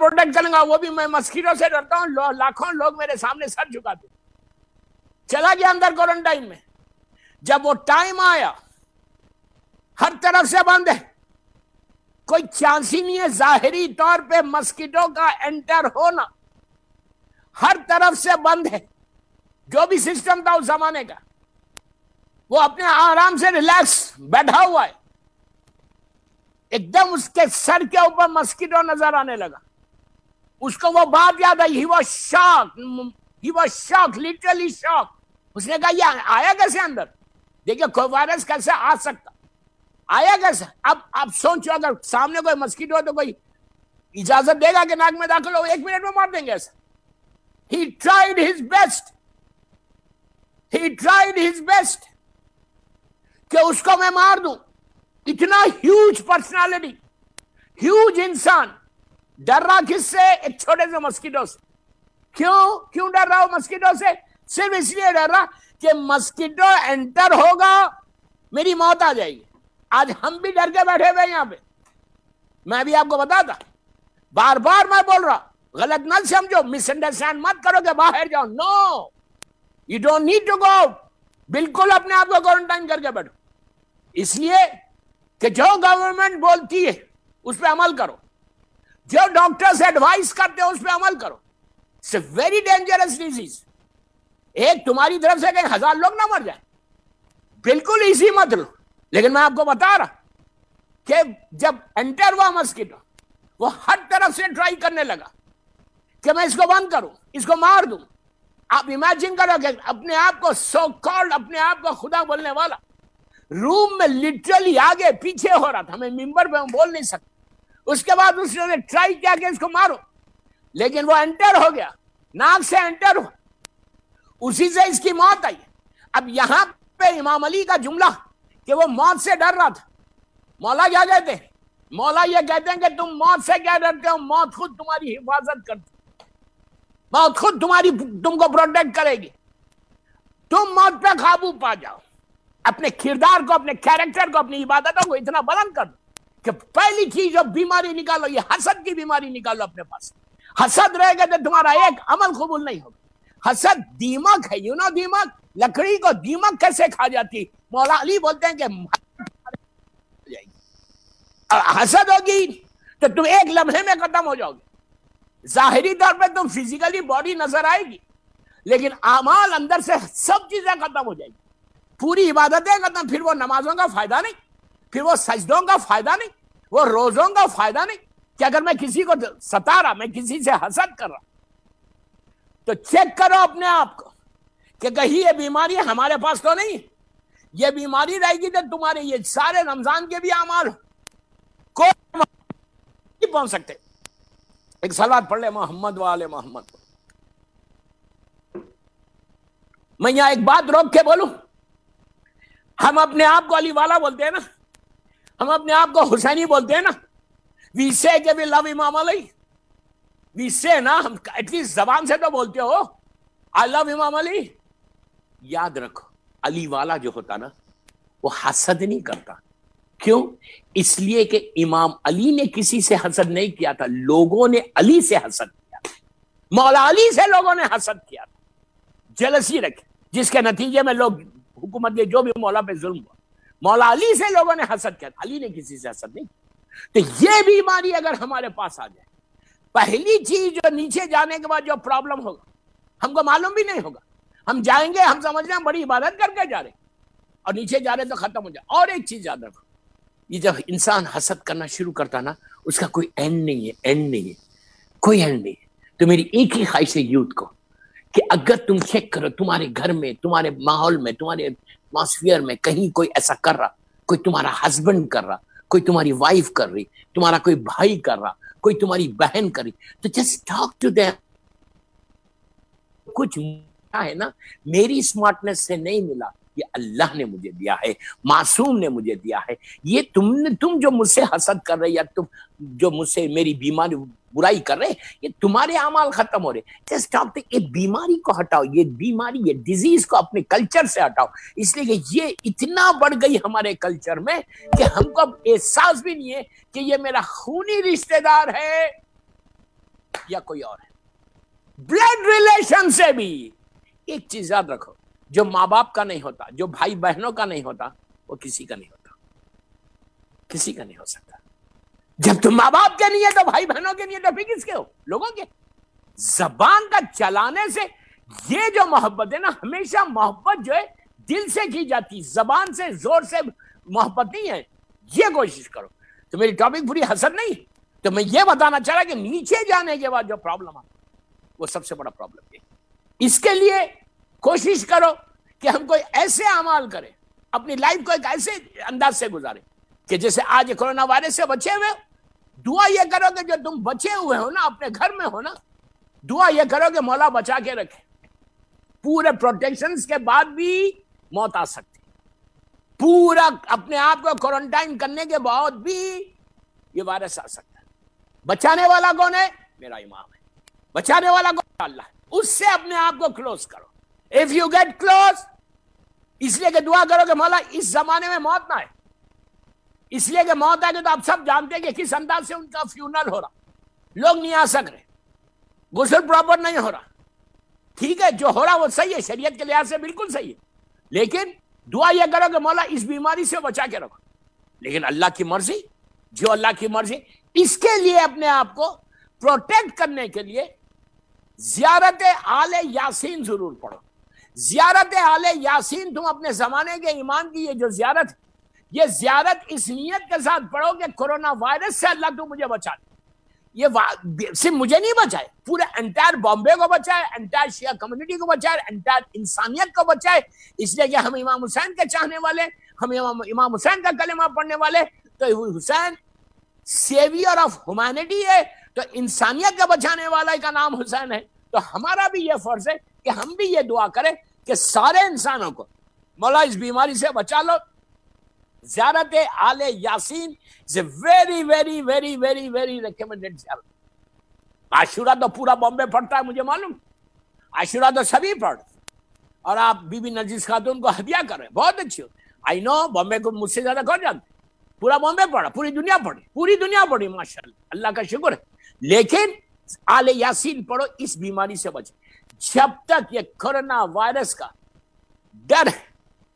Protect کروں گا. وہ بھی میں مسکیٹو سے ڈرتا ہوں, لاکھوں لوگ میرے سامنے سر جھکاتے. چلا گیا اندر کوارنٹائن میں. جب وہ ٹائم آیا, ہر طرف سے بند ہے, کوئی چانس ہی نہیں ہے ظاہری طور پہ مسکیٹو کا انٹر ہونا, ہر طرف سے بند ہے. جو بھی سسٹم تھا اس زمانے کا, وہ اپنے آرام سے ریلیکس بیٹھا ہوا ہے. ایک دم اس کے سر کے اوپر مسکیٹو نظر آنے لگا. اس کو وہ بات یاد آئی. ہی واز شاک, لٹرلی شاک. اس نے کہا یہ آیا کیسے اندر؟ دیکھیں کوئی وائرس کیسے آ سکتا, آیا کیسے؟ اب آپ سوچو اگر سامنے کوئی مسکیٹو ہو تو کوئی اجازت دے گا کہ ناک میں داخل ہو؟ 1 منٹ میں مار دیں گے ایسا. He tried his best. He tried his best کہ اس کو میں مار دوں. اتنا ہیوج پرسنالٹی, ہیوج انسان, ڈر رہا کس سے؟ ایک چھوٹے سے مسکیٹو سے. کیوں ڈر رہا ہو مسکیٹو سے؟ صرف اس لیے ڈر رہا کہ مسکیٹو انٹر ہوگا میری موت آ جائے گی. آج ہم بھی ڈر کے بیٹھے ہوئے یہاں پہ. میں بھی آپ کو بتاتا, بار بار میں بول رہا, غلط نہ سمجھو, مس انڈرسٹینڈ مت کرو کہ باہر جاؤ. No, you don't need to go. بالکل اپنے آپ کو کوارنٹائن کر کے بیٹھو. اس لیے کہ جو گورنمنٹ بولتی ہے اس پہ عمل کرو, جو ڈاکٹرز ایڈوائز کرتے ہیں اس پہ عمل کرو. It's a very dangerous disease. ایک تمہاری طرف سے کہیں 1000 لوگ نہ مر جائیں, بالکل ایزی مت لو. لیکن میں آپ کو بتا رہا کہ جب انٹر ہوا مسکیٹو, وہ ہر طرف سے ٹرائی کرنے لگا کہ میں اس کو بند کروں, اس کو مار دوں. آپ امیجن کرو کہ اپنے آپ کو سو کالڈ, اپنے آپ کو خدا بولنے والا, روم میں لٹرلی آگے پیچھے ہو رہا تھا. میں ممبر پہ بول نہیں سکتا. اس کے بعد اس نے ٹرائی کیا کہ اس کو مارو, لیکن وہ انٹر ہو گیا, ناک سے انٹر ہوا, اسی سے اس کی موت آئی. اب یہاں پہ امام علی کا جملہ کہ وہ موت سے ڈر رہا تھا, مولا کیا کہتے ہیں؟ مولا یہ کہتے ہیں کہ تم موت سے کیا ڈرتے ہو؟ موت خود تمہاری حفاظت کرتی, موت خود تم کو پروٹیکٹ کرے گی. تم موت پہ قابو پا جاؤ. اپنے کردار کو, اپنے کیریکٹر کو, اپنی عبادتوں کو اتنا بلند کر دو کہ پہلی چیز جو بیماری نکالو, یہ حسد کی بیماری نکالو اپنے پاس. حسد رہے گا تو تمہارا ایک عمل قبول نہیں ہوگا. حسد دیمک ہے, دیمک, لکڑی کو دیمک کیسے کھا جاتی؟ مولا علی بولتے ہیں کہ حسد ہوگی تو تم ایک لمحے میں ختم ہو جاؤ گے. ظاہری طور پہ تم فزیکلی باڈی نظر آئے گی, لیکن اعمال اندر سے سب چیزیں ختم ہو جائیں گی. پوری عبادتیں ختم. پھر وہ نمازوں کا فائدہ نہیں, پھر وہ سجدوں کا فائدہ نہیں, وہ روزوں کا فائدہ نہیں. کہ اگر میں کسی کو ستا رہا, میں کسی سے حسد کر رہا, تو چیک کرو اپنے آپ کو کہ کہیں یہ بیماری ہمارے پاس تو نہیں. یہ بیماری رہے گی تو تمہارے یہ سارے رمضان کے بھی اعمال کوئی نہیں پہنچ سکتے. ایک صلوات پڑھ لے, محمد وآل محمد. میں یہاں ایک بات روک کے بولوں, ہم اپنے آپ کو علی والا بولتے ہیں نا, ہم اپنے آپ کو حسینی بولتے ہیں نا. وی سے کہ وی لو امام علی, وی سے نا, ہم ایٹ لیسٹ زبان سے تو بولتے ہو آئی لو امام علی. یاد رکھو علی والا جو ہوتا نا وہ حسد نہیں کرتا. کیوں؟ اس لیے کہ امام علی نے کسی سے حسد نہیں کیا تھا, لوگوں نے علی سے حسد کیا تھا. مولا علی سے لوگوں نے حسد کیا تھا, جلسی رکھی, جس کے نتیجے میں لوگ حکومت کے جو بھی مولا پہ ظلم ہوا, مولا علی سے لوگوں نے حسد کیا تھا, علی نے کسی سے حسد نہیں. تو یہ بیماری اگر ہمارے پاس آ جائے, پہلی چیز جو نیچے جانے کے بعد جو پرابلم ہوگا, ہم کو معلوم بھی نہیں ہوگا. ہم جائیں گے, ہم سمجھ رہے ہیں بڑی عبادت کر کے جا رہے, اور نیچے جا رہے تو ختم ہو جائے. اور ایک چیز یاد رکھو, یہ جب انسان حسد کرنا شروع کرتا نا, اس کا کوئی اینڈ نہیں ہے, اینڈ نہیں ہے, کوئی اینڈ نہیں ہے. تو میری ایک ہی خواہش ہے یوتھ کو کہ اگر تم چیک کرو تمہارے گھر میں, تمہارے ماحول میں, تمہارے ایٹماسفیئر میں کہیں کوئی ایسا کر رہا, کوئی تمہارا ہسبینڈ کر رہا, کوئی تمہاری وائف کر رہی, تمہارا کوئی بھائی کر رہا, کوئی تمہاری بہن کر رہی, تو جسٹ ٹاک ٹو دیم. کچھ ہے نا, میری اسمارٹنس سے نہیں ملا, یہ اللہ نے مجھے دیا ہے, معصوم نے مجھے دیا ہے. یہ تم جو مجھ سے حسد کر رہے, یا تم جو مجھ سے میری بیماری برائی کر رہے, یہ تمہارے اعمال ختم ہو رہے. Just talk. یہ بیماری کو ہٹاؤ, یہ بیماری, یہ ڈیزیز کو اپنے کلچر سے ہٹاؤ. اس لیے کہ یہ اتنا بڑھ گئی ہمارے کلچر میں کہ ہم کو اب احساس بھی نہیں ہے کہ یہ میرا خونی رشتہ دار ہے یا کوئی اور ہے. بلڈ ریلیشن سے بھی ایک چیز یاد رکھو, جو ماں باپ کا نہیں ہوتا, جو بھائی بہنوں کا نہیں ہوتا, وہ کسی کا نہیں ہوتا, کسی کا نہیں ہو سکتا. جب تم ماں باپ کے نہیں ہے تو بھائی بہنوں کے نہیں ہے تو پھر کس کے ہو؟ لوگوں کے. زبان کا چلانے سے یہ جو محبت ہے نا, ہمیشہ محبت جو ہے دل سے کی جاتی, زبان سے زور سے محبت نہیں ہے. یہ کوشش کرو. تو میری ٹاپک پوری حسد نہیں, تو میں یہ بتانا چاہ رہا کہ نیچے جانے کے بعد جو پرابلم آتا وہ سب سے بڑا پرابلم ہے. اس کے لیے کوشش کرو کہ ہم کوئی ایسے اعمال کریں, اپنی لائف کو ایک ایسے انداز سے گزاریں کہ جیسے آج کورونا وائرس سے بچے ہوئے ہو, دعا یہ کرو کہ جو تم بچے ہوئے ہو نا, اپنے گھر میں ہو نا, دعا یہ کرو کہ مولا بچا کے رکھے. پورے پروٹیکشنز کے بعد بھی موت آ سکتی, پورا اپنے آپ کو کوارنٹائن کرنے کے بعد بھی یہ وائرس آ سکتا ہے. بچانے والا کون ہے؟ میرا امام ہے. بچانے والا کون ہے؟ اللہ ہے. اس سے اپنے آپ کو کلوز کرو. اف یو گیٹ کلوز, اس لیے کہ دعا کرو کہ مولا اس زمانے میں موت نہ آئے, اس لیے کہ موت آئے تو آپ سب جانتے ہیں کہ کس انداز سے ان کا فیونل ہو رہا, لوگ نہیں آ سک رہے, غسل پراپر نہیں ہو رہا. ٹھیک ہے, جو ہو رہا وہ صحیح ہے, شریعت کے لحاظ سے بالکل صحیح ہے, لیکن دعا یہ کرو کہ مولا اس بیماری سے بچا کے رکھو. لیکن اللہ کی مرضی, جو اللہ کی مرضی, اس کے لیے اپنے آپ کو پروٹیکٹ کرنے کے لیے زیارت آل یاسین ضرور پڑھو. زیارت آل یاسین تم اپنے زمانے کے ایمان کی یہ جو زیارت ہے, یہ زیارت اس نیت کے ساتھ پڑھو کہ کورونا وائرس سے اللہ تو مجھے بچا دے. یہ صرف مجھے نہیں بچائے, پورے انٹائر بامبے کو بچائے, انٹائر شیعہ کمیونٹی کو بچائے, انٹائر انسانیت کو بچائے. اس لیے کہ ہم امام حسین کے چاہنے والے, ہم امام حسین کا کلمہ پڑھنے والے, تو حسین سیویئر آف ہیومینٹی ہے, تو انسانیت کا بچانے والا کا نام حسین ہے. تو ہمارا بھی یہ فرض ہے کہ ہم بھی یہ دعا کریں کہ سارے انسانوں کو مولا اس بیماری سے بچا لو. زیارت آل Yasin is a very very very very very recommended زیارت. عاشورہ تو پورا بامبے پڑھتا ہے, مجھے معلوم, عاشورہ تو سبھی پڑھ, اور آپ بی بی نرجس خاتون کو ہدیہ کر رہے ہیں, بہت اچھی ہو. آئی نو بامبے کو مجھ سے زیادہ کون جانتے, پورا بامبے پڑھا, پوری دنیا پڑھی, پوری دنیا پڑھی, ماشاءاللہ, اللہ کا شکر ہے. لیکن آل یاسین پڑھو, اس بیماری سے بچے. جب تک یہ کورونا وائرس کا ڈر ہے,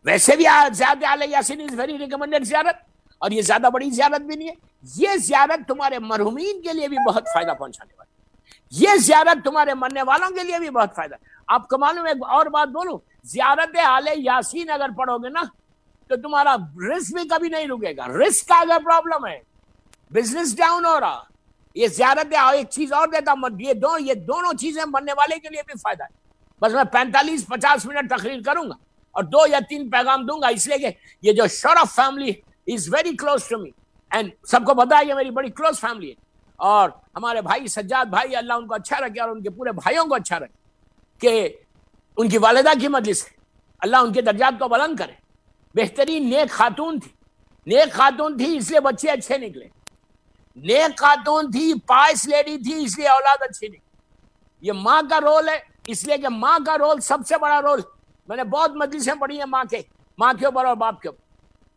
ویسے بھی زیادہ آل یاسین از ویری ریکمینڈڈ زیارت, اور یہ زیادہ بڑی زیارت بھی نہیں ہے. یہ زیارت تمہارے مرحومین کے لیے بھی بہت فائدہ پہنچانے والی, یہ زیارت تمہارے مرنے والوں کے لیے بھی بہت فائدہ. آپ کو معلوم ہے, ایک اور بات بولوں, زیارت آل یاسین اگر پڑھو گے نا تو تمہارا رسک بھی کبھی نہیں رکے گا. رسک کا اگر پرابلم ہے, بزنس ڈاؤن ہو رہا, یہ زیارت ایک چیز اور دیتا ہوں, یہ دونوں چیزیں مرنے والے کے لیے بھی فائدہ ہے. بس میں 45-50 منٹ تقریر کروں گا اور 2 یا 3 پیغام دوں گا, اس لیے کہ یہ جو Sharaf family is very close to me, and سب کو پتا ہے یہ میری بڑی کلوز فیملی ہے. اور ہمارے بھائی سجاد بھائی, اللہ ان کو اچھا رکھے اور ان کے پورے بھائیوں کو اچھا رکھے, کہ ان کی والدہ کی مجلس ہے, اللہ ان کے درجات کو بلند کرے. بہترین نیک خاتون تھی, نیک خاتون تھی اس لیے بچے اچھے نکلے, نیک خاتون تھی, پائس لیڈی تھی اس لیے اولاد اچھی نکلی. یہ ماں کا رول ہے, اس لیے کہ ماں کا رول سب سے بڑا رول, میں نے بہت مجلسیں پڑھی ہیں ماں کے اوپر اور باپ کے اوپر,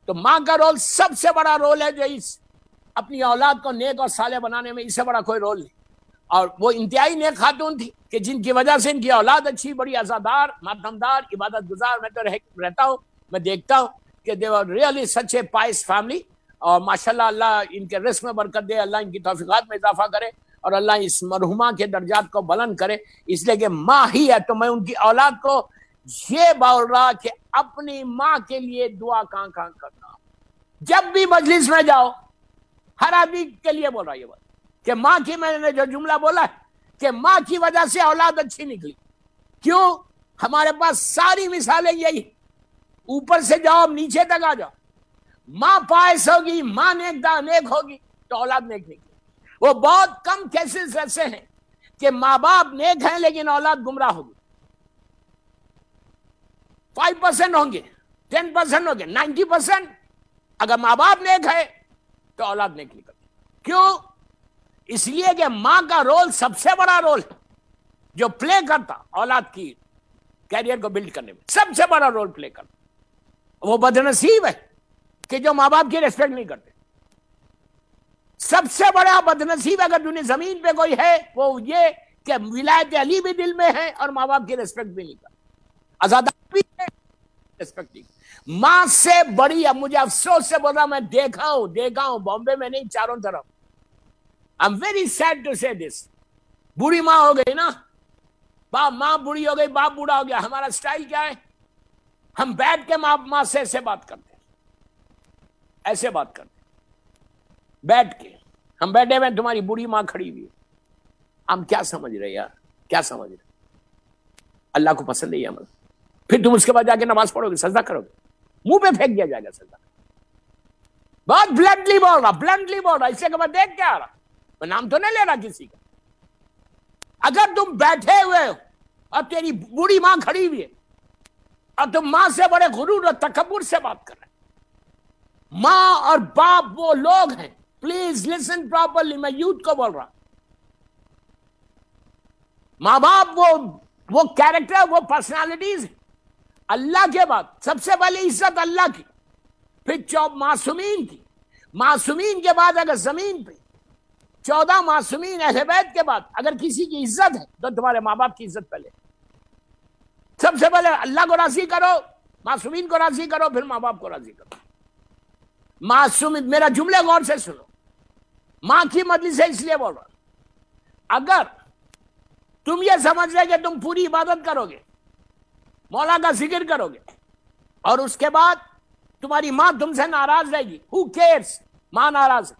تو ماں کا رول سب سے بڑا رول ہے, جو اس اپنی اولاد کو نیک اور صالح بنانے میں اس سے بڑا کوئی رول نہیں. اور وہ انتہائی نیک خاتون تھی کہ جن کی وجہ سے ان کی اولاد اچھی, بڑی عزادار, ماتمدار, عبادت گزار. میں تو رہتا ہوں, میں دیکھتا ہوں کہ they were really such a pious family, اور ماشاءاللہ اللہ ان کے رزق میں برکت دے, اللہ ان کی توفیقات میں اضافہ کرے, اور اللہ اس مرحومہ کے درجات کو بلند کرے. اس لیے کہ ماں ہی ہے, تو میں ان کی اولاد کو یہ بول رہا کہ اپنی ماں کے لیے دعا کہاں کرنا. جب بھی مجلس میں جاؤ, ہر آدمی کے لیے بول رہا یہ بات کہ ماں کی, میں نے جو جملہ بولا ہے کہ ماں کی وجہ سے اولاد اچھی نکلی. کیوں؟ ہمارے پاس ساری مثالیں یہی, اوپر سے جاؤ نیچے تک آ جاؤ, ماں پائس ہوگی, ماں نیک ہوگی تو اولاد نیک نکلی. وہ بہت کم کیسز ایسے ہیں کہ ماں باپ نیک ہیں لیکن اولاد گمراہ ہوگی. 5% ہوں گے, 10% ہوں گے, 90% اگر ماں باپ نیک ہے تو اولاد نیک نکلتی. کیوں؟ اس لیے کہ ماں کا رول سب سے بڑا رول ہے جو پلے کرتا اولاد کی کیریئر کو بلڈ کرنے میں, سب سے بڑا رول پلے کرتا. وہ بدنصیب ہے کہ جو ماں باپ کی ریسپیکٹ نہیں کرتے. سب سے بڑا بدنصیب اگر دنیا زمین پہ کوئی ہے وہ یہ کہ ولایت علی بھی دل میں ہے اور ماں باپ کی ریسپیکٹ بھی نہیں کرتا، آزادی بھی ہے، ریسپیکٹ نہیں کرتا۔ ماں سے بڑی، اب مجھے افسوس سے بول رہا، میں دیکھا ہوں بامبے میں نہیں، چاروں طرف۔ I'm very sad to say this۔ بوڑھی ماں ہو گئی نا، ماں بوڑھی ہو گئی، باپ بوڑھا ہو گیا، ہمارا سٹائل کیا ہے؟ ہم بیٹھ کے ماں سے ایسے بات کرتے ہیں، ایسے بات کرتے ہیں، بیٹھ کے ہم بیٹھے ہوئے، تمہاری بوڑھی ماں کھڑی ہوئی ہے، ہم کیا سمجھ رہے یار، کیا سمجھ رہے؟ اللہ کو پسند نہیں ہے عمل۔ پھر تم اس کے بعد جا کے نماز پڑھو گے، سجدہ کرو گے، منہ پہ پھینک دیا جائے گا سجدہ۔ بہت بلنٹلی بول رہا، اس سے کہ میں دیکھ کے آ رہا، میں نام تو نہیں لے رہا کسی کا۔ اگر تم بیٹھے ہوئے ہو اور تیری بوڑھی ماں کھڑی ہوئی ہے اور تم ماں سے بڑے غرور اور تکبر سے بات کر رہے ہیں، ماں اور باپ وہ لوگ ہیں، پلیز لسن پراپرلی، میں یوتھ کو بول رہا، ماں باپ وہ کیریکٹر، وہ پرسنالٹیز ہیں۔ اللہ کے بعد سب سے پہلے عزت اللہ کی، پھر معصومین کی، معصومین کے بعد اگر زمین پہ 14 معصومین اہل بیت کے بعد اگر کسی کی عزت ہے تو تمہارے ماں باپ کی عزت پہلے۔ سب سے پہلے اللہ کو راضی کرو، معصومین کو راضی کرو، پھر ماں باپ کو راضی کرو۔ معصوم، میرا جملے غور سے سنو، ماں کی مجلس سے اس لیے بول رہا، اگر تم یہ سمجھ رہے کہ تم پوری عبادت کرو گے، مولا کا ذکر کرو گے، اور اس کے بعد تمہاری ماں تم سے ناراض رہے گی، who cares؟ ماں ناراض ہے،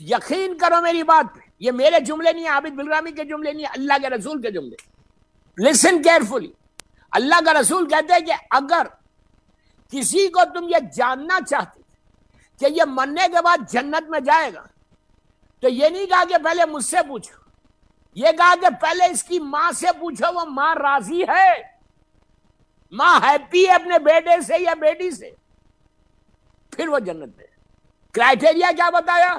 یقین کرو میری بات پہ، یہ میرے جملے نہیں ہیں، عابد بلرامی کے جملے نہیں ہیں، اللہ کے رسول کے جملے۔ لسن کیئرفلی، اللہ کا رسول کہتے ہیں کہ اگر کسی کو تم یہ جاننا چاہتے کہ یہ مرنے کے بعد جنت میں جائے گا، تو یہ نہیں کہا کہ پہلے مجھ سے پوچھو، یہ کہا کہ پہلے اس کی ماں سے پوچھو، وہ ماں راضی ہے، ماں ہیپی ہے اپنے بیٹے سے یا بیٹی سے، پھر وہ جنت میں۔ کرائٹیریا کیا بتایا؟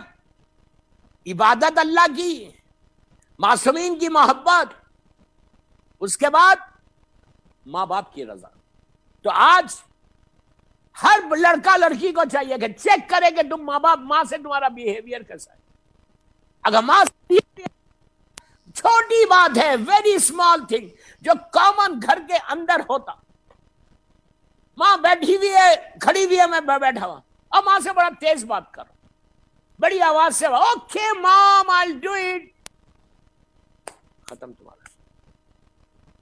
عبادت اللہ کی، معصومین کی محبت، اس کے بعد ماں باپ کی رضا۔ تو آج ہر لڑکا لڑکی کو چاہیے کہ چیک کرے کہ تم ماں سے تمہارا بیہیویئر کیسا ہے۔ اگر ماں سے چھوٹی بات ہے، ویری اسمال تھنگ، جو کامن گھر کے اندر ہوتا، ماں بیٹھی ہوئی ہے، کھڑی ہوئی ہے، میں بیٹھا ہوا، اور ماں سے بڑا تیز بات کر رہا، بڑی آواز سے، اوکے مام آئی ڈو اٹ، ختم تمہارا۔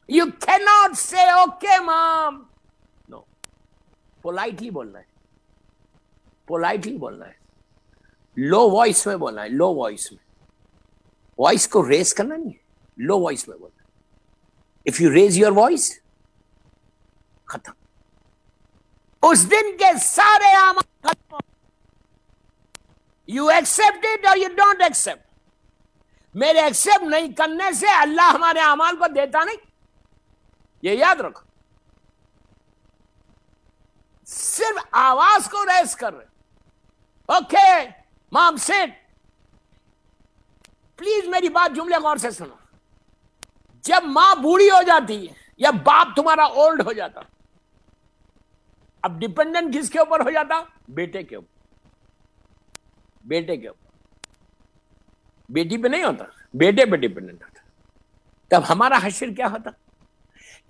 یو کین ناٹ سے اوکے مام، نو، پولائٹلی بولنا ہے، پولائٹلی بولنا ہے، لو وائس میں بولنا ہے، لو وائس میں، وائس کو ریز کرنا نہیں ہے، لو وائس میں بولنا ہے۔ If you raise your voice, ختم، اس دن کے سارے اعمال ختم۔ یو ایکسپٹ اٹ اور یو ڈونٹ ایکسپٹ، میرے ایکسپٹ نہیں کرنے سے اللہ ہمارے اعمال کو دیتا نہیں، یہ یاد رکھو۔ صرف آواز کو ریز کر رہے، اوکے مام سٹ، پلیز میری بات جملے غور سے سنو۔ جب ماں بوڑھی ہو جاتی ہے یا باپ تمہارا اولڈ ہو جاتا، اب ڈیپینڈنٹ کس کے اوپر ہو جاتا؟ بیٹے کے اوپر، بیٹے کے اوپر، بیٹی پہ نہیں ہوتا، بیٹے پہ ڈیپینڈنٹ ہوتا۔ تب ہمارا حشر کیا ہوتا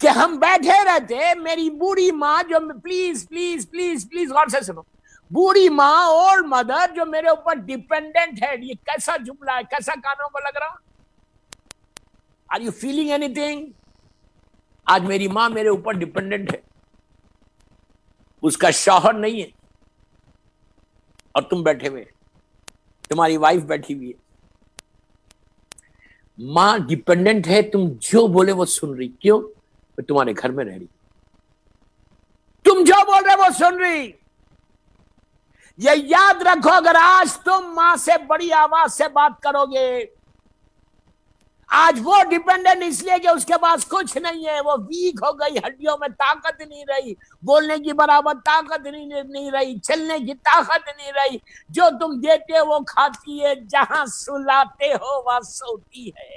کہ ہم بیٹھے رہتے، میری بوڑھی ماں جو، پلیز پلیز پلیز پلیز غور سے سنو، بوڑھی ماں، اولڈ مدر جو میرے اوپر ڈیپینڈنٹ ہے، یہ کیسا جملہ ہے، کیسا کانوں کو لگ رہا؟ Are you feeling anything? آج میری ماں میرے اوپر ڈیپینڈنٹ ہے، اس کا شوہر نہیں ہے، اور تم بیٹھے ہوئے، تمہاری وائف بیٹھی ہوئی ہے، ماں ڈیپینڈنٹ ہے، تم جو بولے وہ سن رہی، کیوں؟ وہ تمہارے گھر میں رہ رہی، تم جو بول رہے وہ سن رہی۔ یہ یاد رکھو، اگر آج تم ماں سے بڑی آواز سے بات کرو گے، آج وہ ڈیپینڈنٹ اس لیے کہ اس کے پاس کچھ نہیں ہے، وہ ویک ہو گئی، ہڈیوں میں طاقت نہیں رہی، بولنے کی برابر طاقت نہیں رہی، چلنے کی طاقت نہیں رہی، جو تم دیتے وہ کھاتی ہے، جہاں سلاتے ہو وہاں سوتی ہے،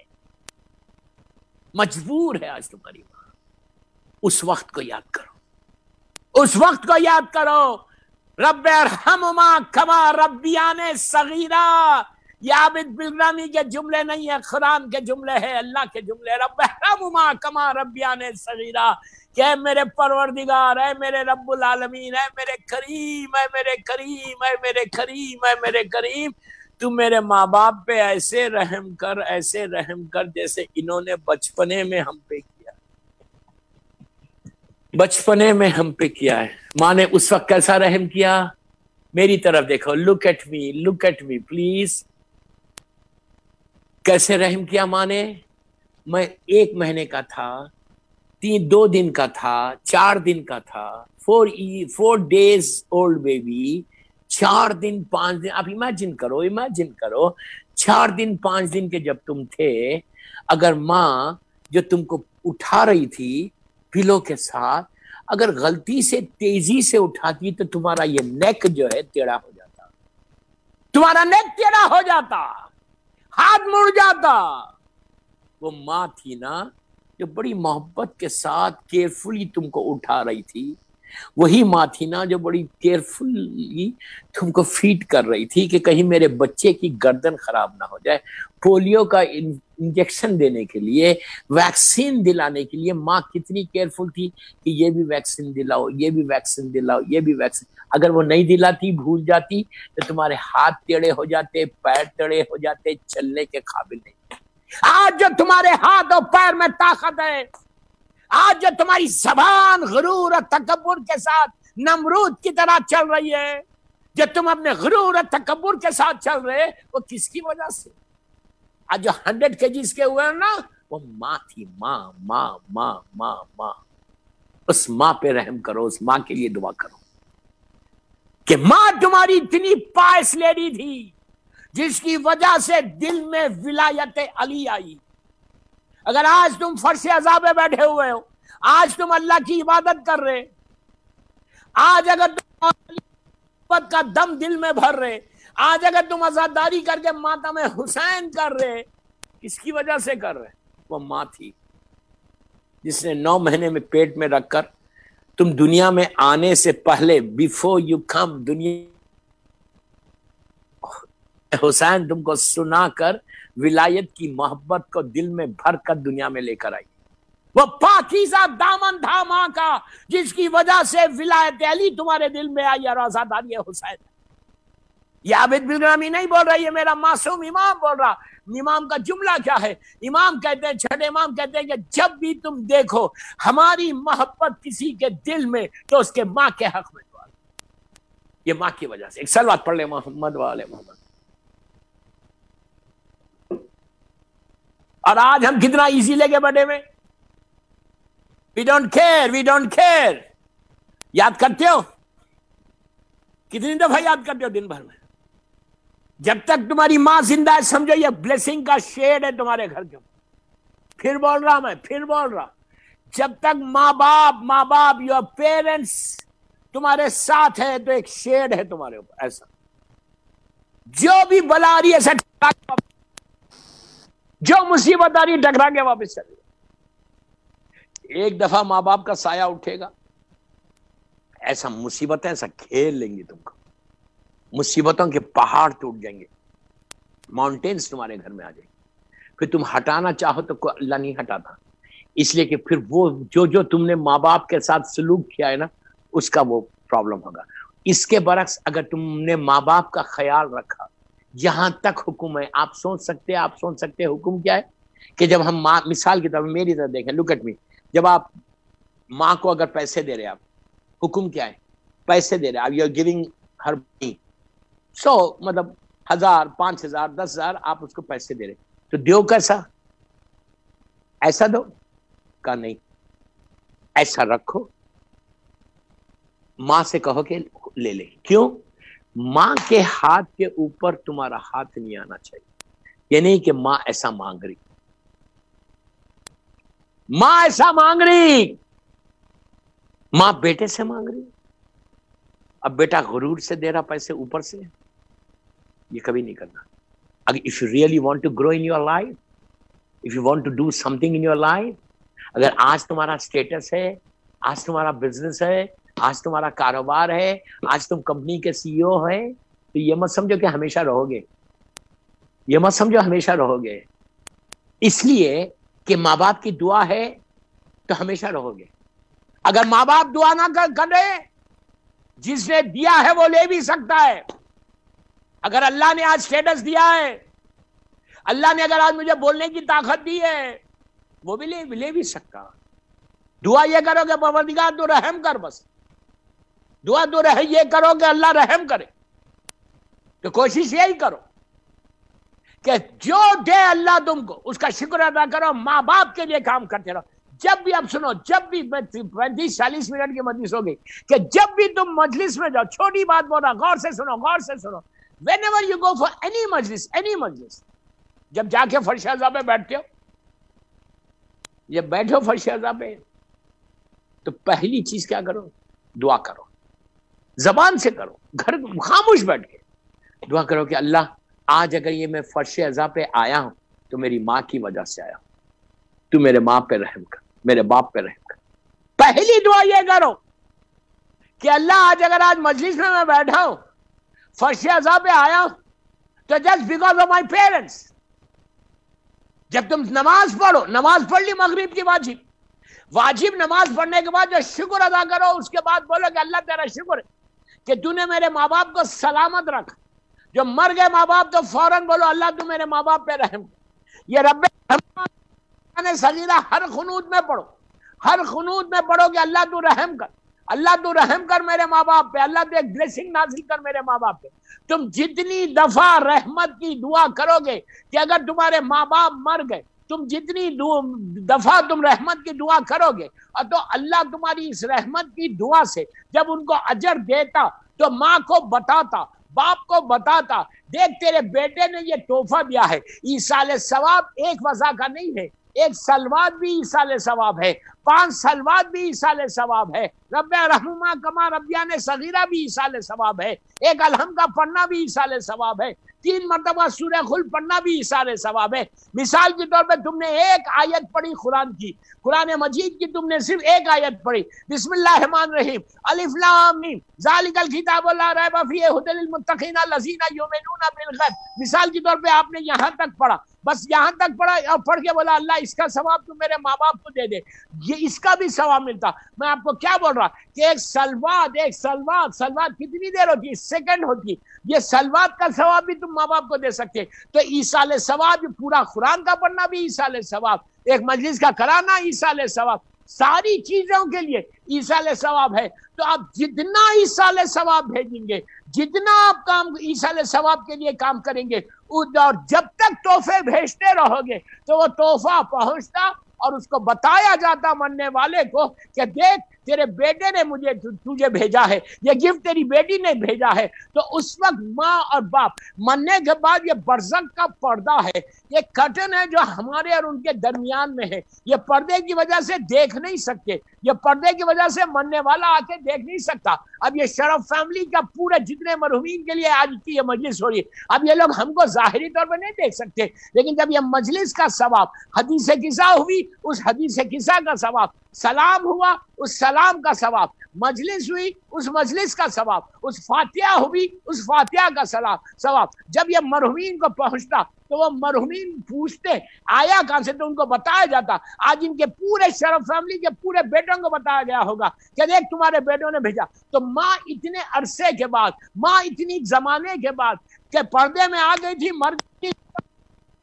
مجبور ہے آج تمہاری ماں۔ اس وقت کو یاد کرو، اس وقت کو یاد کرو رب ارحمہما کما ربیان صغیرا. یہ عابد بلرامی کے جملے نہیں ہے، قرآن کے جملے ہے، اللہ کے جملے. رب ارحمہما کما ربیان صغیرا، کہ اے میرے پروردگار، اے میرے رب العالمین، اے میرے کریم، اے میرے کریم، اے میرے کریم، اے میرے کریم، تو میرے ماں باپ پہ ایسے رحم کر، ایسے رحم کر جیسے انہوں نے بچپنے میں ہم پہ کیا، بچپنے میں ہم پہ کیا ہے. ماں نے اس وقت کیسا رحم کیا؟ میری طرف دیکھو، لک ایٹ می پلیز. کیسے رحم کیا ماں نے؟ میں 1 مہینے کا تھا، 2 دن کا تھا، 4 دن کا تھا، 4 days old بیبی، 4 دن 5 دن. آپ امیجن کرو 4 دن 5 دن کے جب تم تھے، اگر ماں جو تم کو اٹھا رہی تھی پلو کے ساتھ اگر غلطی سے تیزی سے اٹھاتی تو تمہارا یہ نیک جو ہے ٹیڑھا ہو جاتا، تمہارا نیک ٹیڑھا ہو جاتا، ہاتھ مڑ جاتا. وہ ماں تھی نا جو بڑی محبت کے ساتھ کیئرفلی تم کو اٹھا رہی تھی، وہی ماں تھی نا جو بڑی کیئرفلی تم کو فیڈ کر رہی تھی کہ کہیں میرے بچے کی گردن خراب نہ ہو جائے. پولیو کا انجیکشن دینے کے لیے، ویکسین دلانے کے لیے ماں کتنی کیئرفل تھی کہ یہ بھی ویکسین دلاؤ، یہ بھی ویکسین دلاؤ، یہ بھی ویکسین. اگر وہ نہیں دلاتی، بھول جاتی، تو تمہارے ہاتھ ٹیڑھے ہو جاتے، پیر ٹیڑھے ہو جاتے، چلنے کے قابل نہیں. آج جو تمہارے ہاتھ اور پیر میں طاقت ہے، آج جو تمہاری زبان غرور اور تکبر کے ساتھ نمرود کی طرح چل رہی ہے، جو تم اپنے غرور اور تکبر کے ساتھ چل رہے، وہ کس کی وجہ سے؟ آج جو 100 kgs کے ہوئے ہیں نا، وہ ماں تھی. ماں ماں ماں ماں ماں. اس ماں پہ رحم کرو، اس ماں کے لیے دعا کرو کہ ماں تمہاری اتنی پائس لیڈی تھی جس کی وجہ سے دل میں ولایت علی آئی. اگر آج تم فرش عذاب میں بیٹھے ہوئے ہو، آج تم اللہ کی عبادت کر رہے، آج اگر تم محبت کا دم دل میں بھر رہے، آج اگر تم عزاداری کر کے ماتم حسین کر رہے، کس کی وجہ سے کر رہے؟ وہ ماں تھی جس نے 9 مہینے میں پیٹ میں رکھ کر تم دنیا میں آنے سے پہلے، بیفور یو کم، دنیا حسین تم کو سنا کر ولایت کی محبت کو دل میں بھر کر دنیا میں لے کر آئی. وہ پاکیزہ دامن تھا ماں کا جس کی وجہ سے ولایت علی تمہارے دل میں آئی اور آزاداری حسین. یہ عابد بلرامی نہیں بول رہا، یہ میرا معصوم امام بول رہا. امام کا جملہ کیا ہے؟ امام کہتے ہیں، چھٹے امام کہتے ہیں کہ جب بھی تم دیکھو ہماری محبت کسی کے دل میں تو اس کے ماں کے حق میں دعا. یہ ماں کی وجہ سے. ایک صلوات پڑھ لے محمد والے محمد. اور آج ہم کتنا ایزی لے کے بیٹھے میں، وی ڈونٹ کیئر. یاد کرتے ہو؟ کتنی دفعہ یاد کرتے ہو دن بھر میں؟ جب تک تمہاری ماں زندہ ہے سمجھو یہ بلیسنگ کا شیڈ ہے تمہارے گھر کے اوپر. پھر بول رہا جب تک ماں باپ یور پیرنٹس تمہارے ساتھ ہے تو ایک شیڈ ہے تمہارے اوپر. ایسا جو بھی بلا آ رہی ہے ایسا، جو مصیبت آ رہی ہے ٹکرا کے واپس چلے گا. ایک دفعہ ماں باپ کا سایہ اٹھے گا، ایسا مصیبتیں ایسا کھیل لیں گی تم کو، مصیبتوں کے پہاڑ ٹوٹ جائیں گے، ماؤنٹینز تمہارے گھر میں آ جائیں گے. پھر تم ہٹانا چاہو تو اللہ نہیں ہٹاتا، اس لیے کہ پھر وہ جو تم نے ماں باپ کے ساتھ سلوک کیا ہے نا، اس کا وہ پرابلم ہوگا. اس کے برعکس اگر تم نے ماں باپ کا خیال رکھا، جہاں تک حکم ہے، آپ سوچ سکتے حکم کیا ہے کہ جب ہم ماں، مثال کی طرف میری طرف دیکھیں، لک ایٹ می، جب آپ ماں کو اگر پیسے دے رہے، آپ حکم کیا ہے؟ پیسے دے رہے، آپ یو آر گیونگ ہر منی، 100 مطلب 1000 5000 10,000 آپ اس کو پیسے دے رہے، تو دیو کیسا؟ ایسا دو کا نہیں، ایسا رکھو. ماں سے کہو کہ لے لے. کیوں؟ ماں کے ہاتھ کے اوپر تمہارا ہاتھ نہیں آنا چاہیے. یہ نہیں کہ ماں ایسا مانگ رہی، ماں بیٹے سے مانگ رہی، اب بیٹا غرور سے دے رہا پیسے اوپر سے، یہ کبھی نہیں کرنا. اگر if you really want to grow in your life, if you want to do something in your life، اگر آج تمہارا اسٹیٹس ہے، آج تمہارا بزنس ہے، آج تمہارا کاروبار ہے، آج تم کمپنی کے سی ای او ہے، تو یہ مت سمجھو کہ ہمیشہ رہو گے، یہ مت سمجھو ہمیشہ رہو گے، اس لیے کہ ماں باپ کی دعا ہے تو ہمیشہ رہو گے۔ اگر ماں باپ دعا نہ کرے، جس نے دیا ہے وہ لے بھی سکتا ہے۔ اگر اللہ نے آج سٹیٹس دیا ہے، اللہ نے اگر آج مجھے بولنے کی طاقت دی ہے، وہ بھی لے بھی سکتا۔ دعا یہ کرو کہ پروردگار تو رحم کر، بس دعا تو یہ کرو کہ اللہ رحم کرے۔ تو کوشش یہی کرو کہ جو دے اللہ تم کو اس کا شکر ادا کرو، ماں باپ کے لیے کام کرتے رہو۔ جب بھی اب سنو، جب بھی 35-40 منٹ کی مجلس ہوگی کہ جب بھی تم مجلس میں جاؤ، چھوٹی بات بول رہا، غور سے سنو، غور سے سنو۔ whenever you go for any مجلس، جب جا کے فرش اعظم پہ بیٹھتے ہو، جب بیٹھو فرش اعظم پہ، تو پہلی چیز کیا کرو؟ دعا کرو، زبان سے کرو، گھر خاموش بیٹھ کے دعا کرو کہ اللہ آج اگر یہ میں فرش اعظم پہ آیا ہوں تو میری ماں کی وجہ سے آیا ہوں، تو میرے ماں پہ رحم کر، میرے باپ پہ رحم کر۔ پہلی دعا یہ کرو کہ اللہ آج مجلس میں بیٹھا ہوں، فرش اعظم پہ آیا ہوں، تو just because of my parents. جب تم نماز پڑھو، نماز پڑھ لی مغرب کی واجب نماز پڑھنے کے بعد جو شکر ادا کرو، اس کے بعد بولو کہ اللہ تیرا شکر ہے کہ تو نے میرے ماں باپ کو سلامت رکھ۔ جو مر گئے ماں باپ تو فوراً بولو اللہ تو میرے ماں باپ پہ رحم کر۔ یہ رب صغیرہ ہر خنود میں پڑھو، ہر خنود میں پڑھو کہ اللہ تو رحم کر، اللہ تو رحم کر میرے ماں باپ پہ، اللہ تو ایک بلیسنگ نازل کر میرے ماں باپ پہ۔ تم جتنی دفعہ رحمت کی دعا کرو گے کہ اگر تمہارے ماں باپ مر گئے، تم جتنی دفعہ تم رحمت کی دعا کرو گے، اور تو اللہ تمہاری اس رحمت کی دعا سے جب ان کو اجر دیتا تو ماں کو بتاتا، باپ کو بتاتا، دیکھ تیرے بیٹے نے یہ تحفہ دیا ہے۔ ایصال ثواب ایک وضع کا نہیں ہے، ایک سلوات بھی ایصال ثواب ہے، 5 سلوات بھی ایصال ثواب ہے، رب رحمہما کما ربیان صغیرہ بھی ایصال ثواب ہے، ایک الحمد کا پڑھنا بھی ایصال ثواب ہے، 3 مرتبہ سورہ خلق پڑھنا بھی ایصال ثواب ہے۔ مثال کے طور پہ تم نے ایک آیت پڑھی قرآن کی، قرآن مجید کی تم نے صرف ایک آیت پڑھی، بسم اللہ الرحمن الرحیم، الف لام میم ذالک الکتاب لا ریب فیہ ھدی للمتقین الذین یؤمنون بالغیب۔ مثال کے طور پہ آپ نے یہاں تک پڑھا، بس یہاں تک پڑھا اور پڑھ کے بولا اللہ اس کا ثواب تو میرے ماں باپ کو دے دے، یہ اس کا بھی ثواب ملتا۔ میں آپ کو کیا بول رہا کہ ایک سلوات کتنی دیر ہوتی ہے؟ سیکنڈ ہوتی ہے۔ یہ سلوات کا ثواب بھی تم ماں باپ کو دے سکتے۔ تو ایصال ثواب، پورا قرآن کا پڑھنا بھی ایصال ثواب، ایک مجلس کا کرانا ایصال ثواب، ساری چیزوں کے لیے ایصال ثواب ہے۔ تو آپ جتنا ایصال ثواب بھیجیں گے، جتنا آپ کام ایصال ثواب کے لیے کام کریں گے، اور جب تک تحفے بھیجتے رہو گے تو وہ تحفہ پہنچتا اور اس کو بتایا جاتا مننے والے کو کہ دیکھ تیرے بیٹے نے مجھے تجھے بھیجا ہے، یہ گفٹ تیری بیٹی نے بھیجا ہے۔ تو اس وقت ماں اور باپ مننے کے بعد یہ برزخ کا پردہ ہے، یہ کرٹن ہے جو ہمارے اور ان کے درمیان میں ہے۔ یہ پردے کی وجہ سے دیکھ نہیں سکتے، یہ پردے کی وجہ سے مننے والا آ کے دیکھ نہیں سکتا۔ اب یہ شرف فیملی کا پورے جتنے مرحومین کے لیے آج کی یہ مجلس ہو رہی ہے، اب یہ لوگ ہم کو ظاہری طور پہ نہیں دیکھ سکتے، لیکن جب یہ مجلس کا ثواب، حدیث قصہ ہوئی اس حدیث قصہ کا ثواب، سلام ہوا اس سلام کا ثواب، مجلس ہوئی اس مجلس کا ثواب، اس فاتحہ ہوئی اس فاتحہ کا ثواب، جب یہ مرحومین کو پہنچتا تو وہ مرحومین پوچھتے آیا کہاں سے، تو ان کو بتایا جاتا۔ آج ان کے پورے شرف فیملی کے پورے بیٹوں کو بتایا گیا ہوگا کہ دیکھ تمہارے بیٹوں نے بھیجا۔ تو ماں اتنے عرصے کے بعد، ماں اتنی زمانے کے بعد کہ پردے میں آ گئی تھی، مر گئی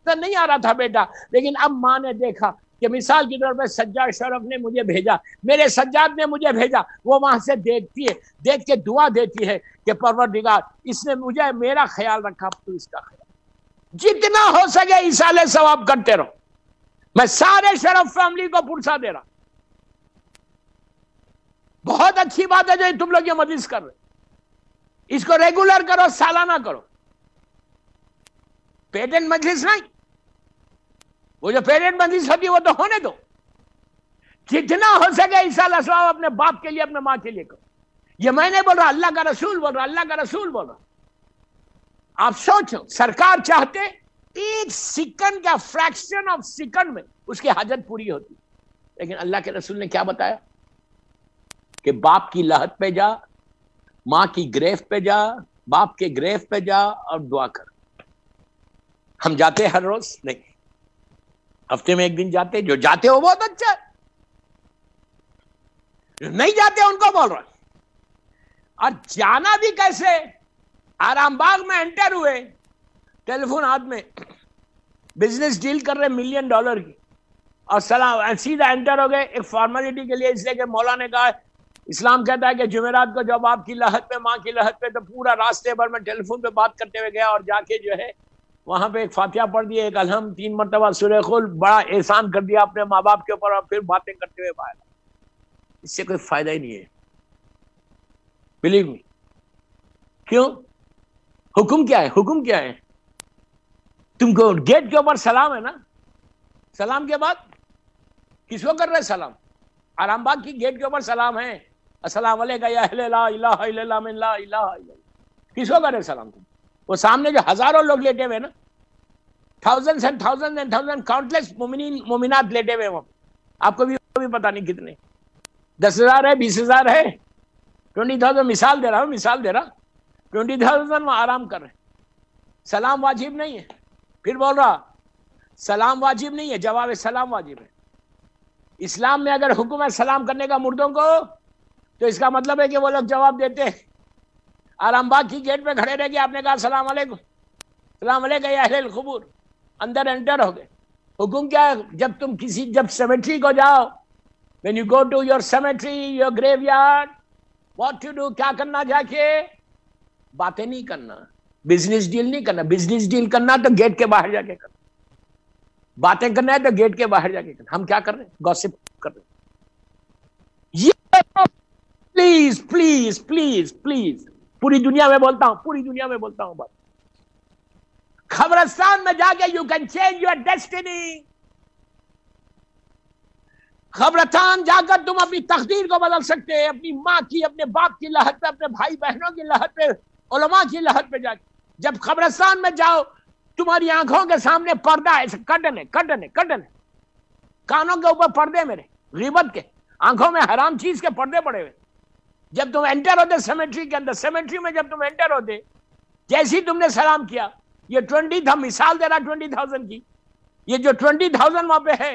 تو نہیں آ رہا تھا بیٹا، لیکن اب ماں نے دیکھا کہ مثال کے طور پہ سجاد شرف نے مجھے بھیجا، میرے سجاد نے مجھے بھیجا، وہ وہاں سے دیکھتی ہے، دیکھ کے دعا دیتی ہے کہ پروردگار اس نے مجھے میرا خیال رکھا، تو اس کا خیال، جتنا ہو سکے ایصال ثواب کرتے رہو۔ میں سارے شرف فیملی کو پرسا دے رہا، بہت اچھی بات ہے جو تم لوگ یہ مجلس کر رہے، اس کو ریگولر کرو، سالانہ کرو، پیٹنٹ مجلس نہیں، وہ جو پیرنٹ مجلس ہوتی ہے وہ تو ہونے دو، جتنا ہو سکے ایصال ثواب اپنے باپ کے لیے، اپنے ماں کے لیے کرو۔ یہ میں نہیں بول رہا، اللہ کا رسول بول رہا، اللہ کا رسول بول رہا۔ آپ سوچو، سرکار چاہتے ایک سیکنڈ کا فریکشن آف سیکنڈ میں اس کی حاجت پوری ہوتی، لیکن اللہ کے رسول نے کیا بتایا کہ باپ کی لحد پہ جا، ماں کی گریف پہ جا، باپ کے گریف پہ جا اور دعا کر. ہم جاتے ہر روز نہیں، ہفتے میں ایک دن جاتے. جو جاتے ہو بہت اچھا ہے، جو نہیں جاتے ان کو بول رہا. اور جانا بھی کیسے؟ آرام باغ میں انٹر ہوئے، ٹیلی فون ہاتھ میں، بزنس ڈیل کر رہے $1,000,000 کی، اور سلام سیدھا انٹر ہو گئے ایک فارمیلٹی کے لیے، اس لیے کہ مولا نے کہا اسلام کہتا ہے کہ جمعرات کو جب آپ کی لحد پہ، ماں کی لحد پہ، تو پورا راستے بھر میں ٹیلی فون پہ بات کرتے ہوئے گیا، اور جا کے جو ہے وہاں پہ ایک فاتحہ پڑھ دی، ایک الحمد، 3 مرتبہ سورہ قل. بڑا احسان کر دیا اپنے ماں باپ کے اوپر، اور پھر باتیں کرتے ہوئے باہر. اس سے کوئی فائدہ ہی نہیں ہے، بلیو می. کیوں؟ حکم کیا ہے؟ حکم کیا ہے؟ تم کو گیٹ کے اوپر سلام ہے نا، سلام کے بعد کس کو کر رہے سلام؟ آرام باغ کی گیٹ کے اوپر سلام ہے، السلام علیکم یا اہل لا الہ الا اللہ من لا الہ الا اللہ. کس کو کر رہے سلام تم؟ وہ سامنے جو ہزاروں لوگ لیٹے ہوئے نا، thousand and thousand and thousand countless مومنین مومنات لیٹے ہوئے، وہاں آپ کو بھی پتا نہیں کتنے، 10,000 ہے، 20,000 ہے، 20,000. مثال دے رہا ہوں، مثال دے رہا. 20,000 وہ آرام کر رہے. سلام واجب نہیں ہے. پھر بول رہا سلام واجب نہیں ہے، جواب سلام واجب ہے. اسلام میں اگر حکم ہے سلام کرنے کا مردوں کو، تو اس کا مطلب ہے کہ وہ لوگ جواب دیتے ہیں. آرام باغ کی گیٹ پہ کھڑے رہ کے آپ نے کہا السلام علیکم، السلام علیکم یا اہل القبور، اندر انٹر ہو گئے. حکم کیا ہے؟ جب سیمیٹری کو جاؤ، when you go to your cemetery, your graveyard, what to do؟ کیا کرنا؟ جا کے باتیں نہیں کرنا، بزنس ڈیل نہیں کرنا. بزنس ڈیل کرنا تو گیٹ کے باہر جا کے کرنا، باتیں کرنا ہے تو گیٹ کے باہر جا کے کرنا. ہم کیا کر رہے ہیں؟ گوسپ کر رہے ہیں. یہ پلیز پلیز پلیز پلیز، پوری دنیا میں بولتا ہوں، پوری دنیا میں بولتا ہوں بات. قبرستان میں جا کے you can change your destiny. قبرستان جا کر تم اپنی تقدیر کو بدل سکتے ہیں، اپنی ماں کی، اپنے باپ کی لحد پہ، اپنے بھائی بہنوں کی لحد پہ، علماء کی لحد پہ جا کے. جب قبرستان میں جاؤ، تمہاری آنکھوں کے سامنے پردہ ہے، کٹن ہے، کٹن ہے، کٹن ہے. کانوں کے اوپر پردے میرے غیبت کے، آنکھوں میں حرام چیز کے پردے پڑے ہوئے. جب تم انٹر ہوتے سیمیٹری کے اندر، سیمیٹری میں جب تم انٹر ہوتے، جیسے ہی تم نے سلام کیا، یہ 20 تھا، مثال دے رہا 20,000 کی، یہ جو 20,000 وہاں پہ ہے،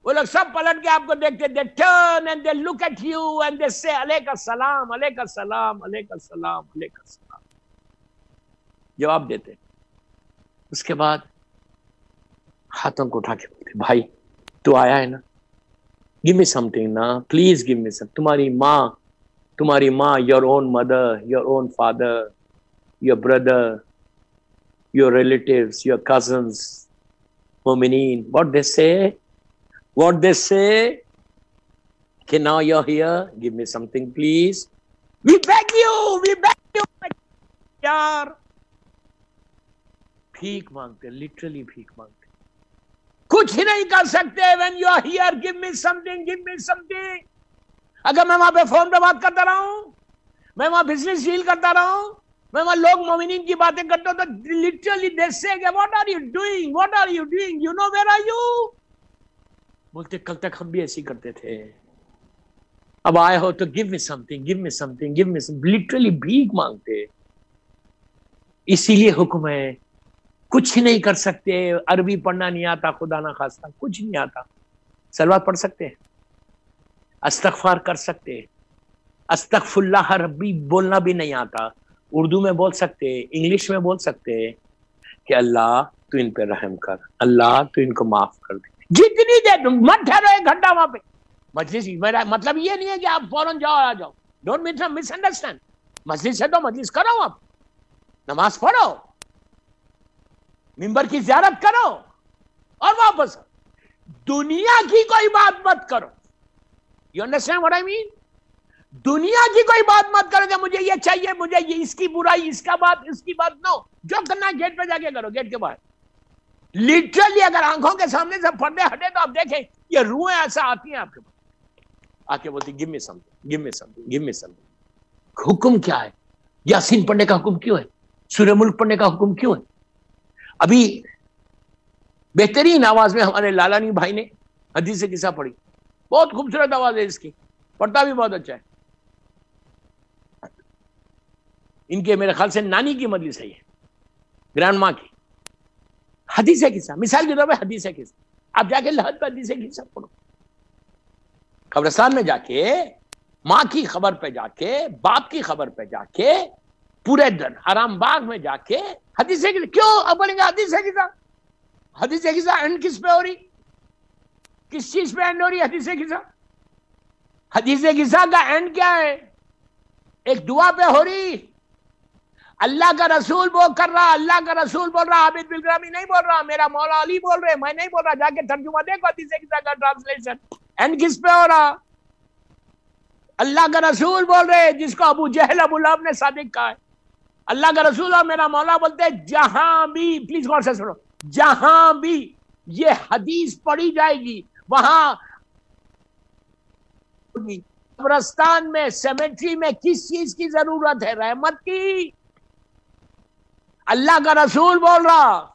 وہ لوگ سب پلٹ کے آپ کو دیکھتے، they turn and they look at you and they say علیک السلام، علیک السلام، علیک السلام، علیک السلام، جواب دیتے. اس کے بعد ہاتھوں کو اٹھا کے بولتے بھائی تو آیا ہے نا، give me something نا، پلیز give me something. تمہاری ماں your own mother, your own father, your brother, your relatives, your cousins, مومنین, what they say کہ now you're here, give me something please, we beg you یار. بھیک مانگتے، literally بھیک مانگتے، کچھ ہی نہیں کر سکتے. when you are here, give me something, give me something. اگر میں وہاں پہ فون پہ بات کرتا رہا ہوں، میں وہاں بزنس ڈیل کرتا رہا ہوں، میں وہاں لوگ مومنین کی باتیں کرتا ہوں، تو literally they say what are you doing, what are you doing, you know where are you. بولتے کل تک ہم بھی ایسی کرتے تھے، اب آئے ہو تو give me something, give me something, give me something. literally بھیک مانگتے. اسی لیے حکم ہے، کچھ ہی نہیں کر سکتے. عربی پڑھنا نہیں آتا، خدا نہ خواستہ کچھ نہیں آتا، صلوات پڑھ سکتے ہیں، استغفار کر سکتے ہیں، استغفر اللہ ربی بولنا بھی نہیں آتا، اردو میں بول سکتے، انگلش میں بول سکتے کہ اللہ تو ان پہ رحم کر، اللہ تو ان کو معاف کر دے. جتنی دیر مت ٹھہرو 1 گھنٹہ وہاں پہ مجلس. میرا مطلب یہ نہیں ہے کہ آپ فوراً جاؤ آ جاؤ، ڈونٹ مس انڈرسٹینڈ. مجلس ہے تو مجلس کرو، آپ نماز پڑھو، ممبر کی زیارت کرو اور واپس. دنیا کی کوئی بات مت کرو. یو انڈرسٹینڈ واٹ آئی مین؟ دنیا کی کوئی بات مت کرو کہ مجھے یہ چاہیے، مجھے یہ، اس کی برائی، اس کا بات، اس کی بات. نو، جو کرنا ہے گیٹ پہ جا کے کرو، گیٹ کے باہر. لٹرلی اگر آنکھوں کے سامنے سے پردے ہٹے تو آپ دیکھیں یہ روحیں ایسا آتی ہیں آپ کے پاس، آ کے بولتی give me something, give me something, give me something. حکم کیا ہے؟ یاسین پڑھنے کا حکم کیوں ہے؟ سورہ ملک پڑھنے کا حکم کیوں ہے؟ ابھی بہترین آواز میں ہمارے لالانی بھائی نے حدیث قصہ پڑھی، بہت خوبصورت آواز ہے اس کی، پڑھتا بھی بہت اچھا ہے. ان کے میرے خیال سے نانی کی مجلس ہے یہ، گرینڈ ماں کی. حدیث قصہ، مثال کے طور پہ حدیث قصہ، آپ جا کے لحد پہ حدیث قصہ پڑھو. قبرستان میں جا کے ماں کی خبر پہ جا کے، باپ کی خبر پہ جا کے، پورے دن حرام باغ میں جا کے حدیث قصہ. کیوں اب بولیں گے حدیث قصہ؟ حدیث قصہ اینڈ کس پہ ہو رہی؟ کس چیز پہ اینڈ ہو رہی حدیث قصہ؟ حدیث قصہ کا اینڈ کیا ہے؟ ایک دعا پہ ہو رہی. اللہ کا رسول وہ کر رہا، اللہ کا رسول بول رہا، عابد بالگرامی نہیں بول رہا، میرا مولا علی بول رہے، میں نہیں بول رہا. جا کے ترجمہ دیکھو حدیث قصہ کا ٹرانسلیشن. اینڈ کس پہ ہو رہا؟ اللہ کا رسول بول رہے، جس کو ابو جہل ابو لہب نے صادق کہا ہے. اللہ کا رسول اور میرا مولا بولتے ہیں جہاں بھی، پلیز غور سے سنو، جہاں بھی یہ حدیث پڑھی جائے گی وہاں قبرستان میں، سیمیٹری میں کس چیز کی ضرورت ہے؟ رحمت کی. اللہ کا رسول بول رہا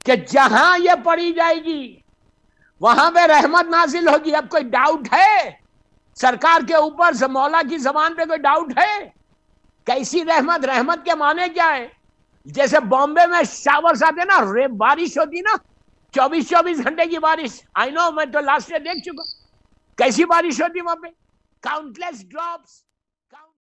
کہ جہاں یہ پڑھی جائے گی وہاں پہ رحمت نازل ہوگی. اب کوئی ڈاؤٹ ہے سرکار کے اوپر سے؟ مولا کی زبان پہ کوئی ڈاؤٹ ہے؟ کیسی رحمت؟ رحمت کے معنی کیا ہے؟ جیسے بامبے میں شاورز آتے نا، بارش ہوتی نا 24 گھنٹے کی بارش. آئی نو، میں تو لاسٹ ایئر دیکھ چکا. کیسی بارش ہوتی وہاں پہ؟ Countless drops.